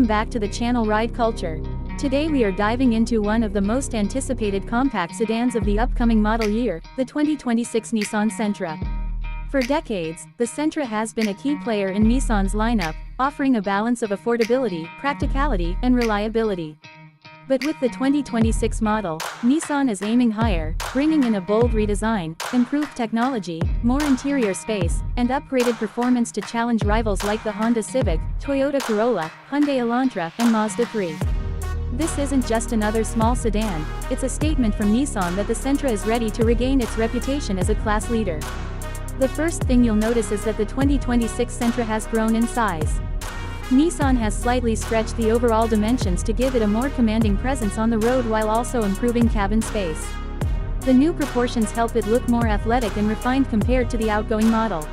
welcome back to the channel Ride Culture. Today we are diving into one of the most anticipated compact sedans of the upcoming model year, the 2026 Nissan Sentra. For decades, the Sentra has been a key player in Nissan's lineup, offering a balance of affordability, practicality, and reliability. But with the 2026 model, Nissan is aiming higher, bringing in a bold redesign, improved technology, more interior space, and upgraded performance to challenge rivals like the Honda Civic, Toyota Corolla, Hyundai Elantra, and Mazda 3. This isn't just another small sedan, it's a statement from Nissan that the Sentra is ready to regain its reputation as a class leader. The first thing you'll notice is that the 2026 Sentra has grown in size. Nissan has slightly stretched the overall dimensions to give it a more commanding presence on the road while also improving cabin space. The new proportions help it look more athletic and refined compared to the outgoing model.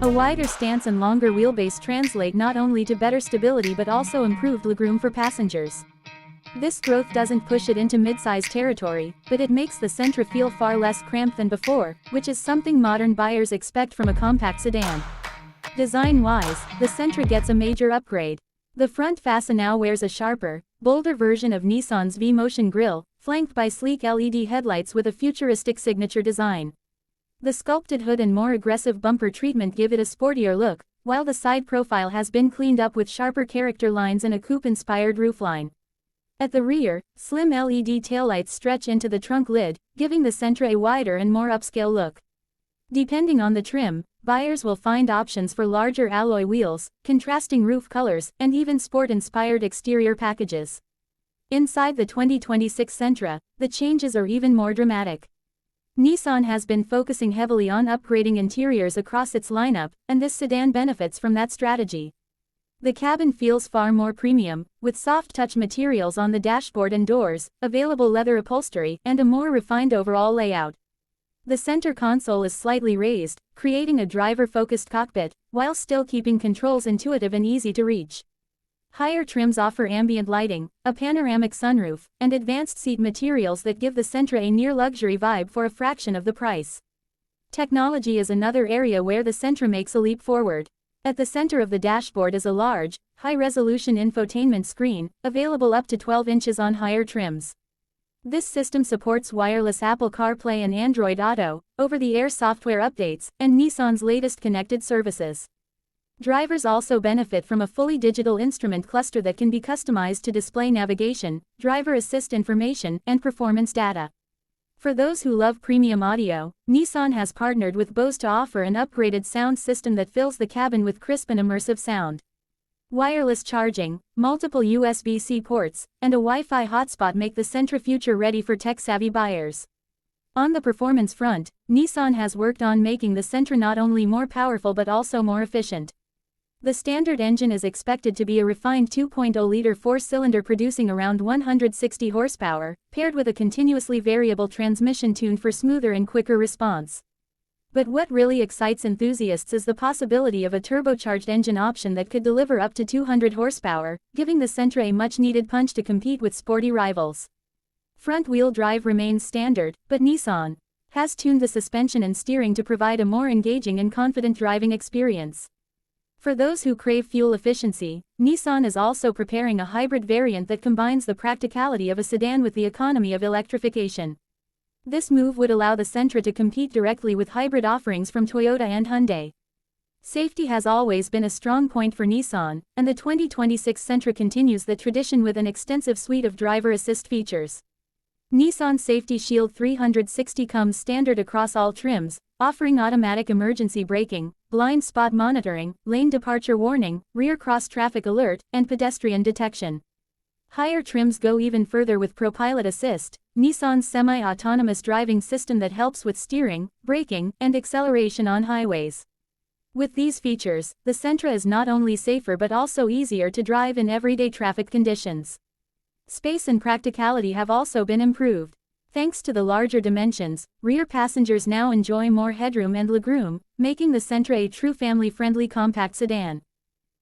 A wider stance and longer wheelbase translate not only to better stability but also improved legroom for passengers. This growth doesn't push it into mid-size territory, but it makes the Sentra feel far less cramped than before, which is something modern buyers expect from a compact sedan. Design-wise, the Sentra gets a major upgrade. The front fascia now wears a sharper, bolder version of Nissan's V-Motion grille, flanked by sleek LED headlights with a futuristic signature design. The sculpted hood and more aggressive bumper treatment give it a sportier look, while the side profile has been cleaned up with sharper character lines and a coupe-inspired roofline. At the rear, slim LED taillights stretch into the trunk lid, giving the Sentra a wider and more upscale look. Depending on the trim, buyers will find options for larger alloy wheels, contrasting roof colors, and even sport-inspired exterior packages. Inside the 2026 Sentra, the changes are even more dramatic. Nissan has been focusing heavily on upgrading interiors across its lineup, and this sedan benefits from that strategy. The cabin feels far more premium, with soft-touch materials on the dashboard and doors, available leather upholstery, and a more refined overall layout. The center console is slightly raised, creating a driver-focused cockpit, while still keeping controls intuitive and easy to reach. Higher trims offer ambient lighting, a panoramic sunroof, and advanced seat materials that give the Sentra a near-luxury vibe for a fraction of the price. Technology is another area where the Sentra makes a leap forward. At the center of the dashboard is a large, high-resolution infotainment screen, available up to 12 inches on higher trims. This system supports wireless Apple CarPlay and Android Auto, over-the-air software updates, and Nissan's latest connected services. Drivers also benefit from a fully digital instrument cluster that can be customized to display navigation, driver assist information, and performance data. For those who love premium audio, Nissan has partnered with Bose to offer an upgraded sound system that fills the cabin with crisp and immersive sound. Wireless charging, multiple USB-C ports, and a Wi-Fi hotspot make the Sentra future-ready for tech-savvy buyers. On the performance front, Nissan has worked on making the Sentra not only more powerful but also more efficient. The standard engine is expected to be a refined 2.0-liter four-cylinder producing around 160 horsepower, paired with a continuously variable transmission tuned for smoother and quicker response. But what really excites enthusiasts is the possibility of a turbocharged engine option that could deliver up to 200 horsepower, giving the Sentra a much-needed punch to compete with sporty rivals. Front-wheel drive remains standard, but Nissan has tuned the suspension and steering to provide a more engaging and confident driving experience. For those who crave fuel efficiency, Nissan is also preparing a hybrid variant that combines the practicality of a sedan with the economy of electrification. This move would allow the Sentra to compete directly with hybrid offerings from Toyota and Hyundai. Safety has always been a strong point for Nissan, and the 2026 Sentra continues the tradition with an extensive suite of driver assist features. Nissan Safety Shield 360 comes standard across all trims, offering automatic emergency braking, blind spot monitoring, lane departure warning, rear cross-traffic alert, and pedestrian detection. Higher trims go even further with ProPilot Assist, Nissan's semi-autonomous driving system that helps with steering, braking, and acceleration on highways. With these features, the Sentra is not only safer but also easier to drive in everyday traffic conditions. Space and practicality have also been improved. Thanks to the larger dimensions, rear passengers now enjoy more headroom and legroom, making the Sentra a true family-friendly compact sedan.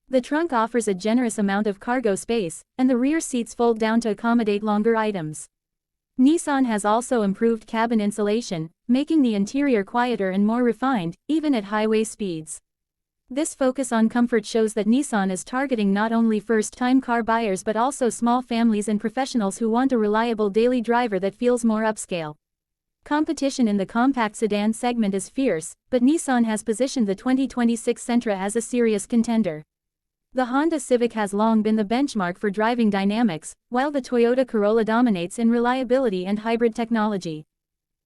The trunk offers a generous amount of cargo space, and the rear seats fold down to accommodate longer items. Nissan has also improved cabin insulation, making the interior quieter and more refined, even at highway speeds. This focus on comfort shows that Nissan is targeting not only first-time car buyers but also small families and professionals who want a reliable daily driver that feels more upscale. Competition in the compact sedan segment is fierce, but Nissan has positioned the 2026 Sentra as a serious contender. The Honda Civic has long been the benchmark for driving dynamics, while the Toyota Corolla dominates in reliability and hybrid technology.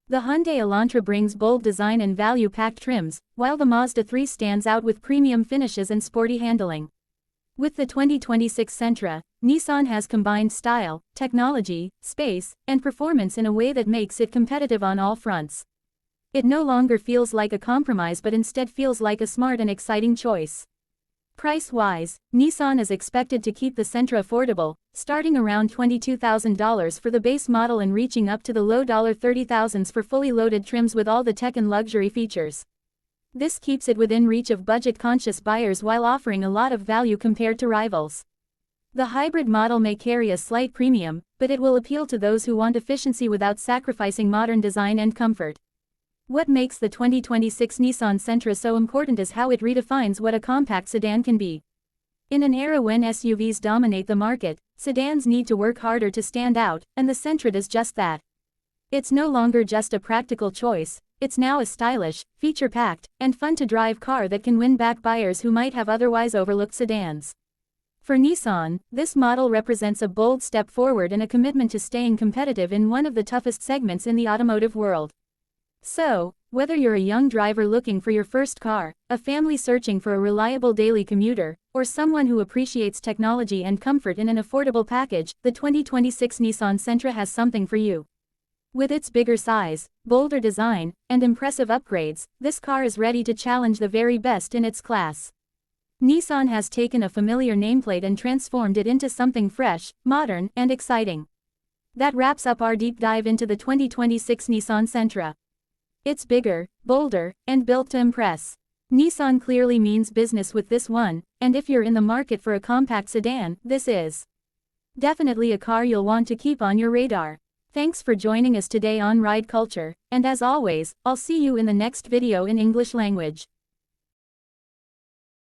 The Hyundai Elantra brings bold design and value-packed trims, while the Mazda 3 stands out with premium finishes and sporty handling. With the 2026 Sentra, Nissan has combined style, technology, space, and performance in a way that makes it competitive on all fronts. It no longer feels like a compromise but instead feels like a smart and exciting choice. Price-wise, Nissan is expected to keep the Sentra affordable, starting around $22,000 for the base model and reaching up to the low $30,000s for fully loaded trims with all the tech and luxury features. This keeps it within reach of budget-conscious buyers while offering a lot of value compared to rivals. The hybrid model may carry a slight premium, but it will appeal to those who want efficiency without sacrificing modern design and comfort. What makes the 2026 Nissan Sentra so important is how it redefines what a compact sedan can be. In an era when SUVs dominate the market, sedans need to work harder to stand out, and the Sentra does just that. It's no longer just a practical choice, it's now a stylish, feature-packed, and fun-to-drive car that can win back buyers who might have otherwise overlooked sedans. For Nissan, this model represents a bold step forward and a commitment to staying competitive in one of the toughest segments in the automotive world. So, whether you're a young driver looking for your first car, a family searching for a reliable daily commuter, or someone who appreciates technology and comfort in an affordable package, the 2026 Nissan Sentra has something for you. With its bigger size, bolder design, and impressive upgrades, this car is ready to challenge the very best in its class. Nissan has taken a familiar nameplate and transformed it into something fresh, modern, and exciting. That wraps up our deep dive into the 2026 Nissan Sentra. It's bigger, bolder, and built to impress. Nissan clearly means business with this one, and if you're in the market for a compact sedan, this is definitely a car you'll want to keep on your radar. Thanks for joining us today on Ride Culture, and as always, I'll see you in the next video in English language.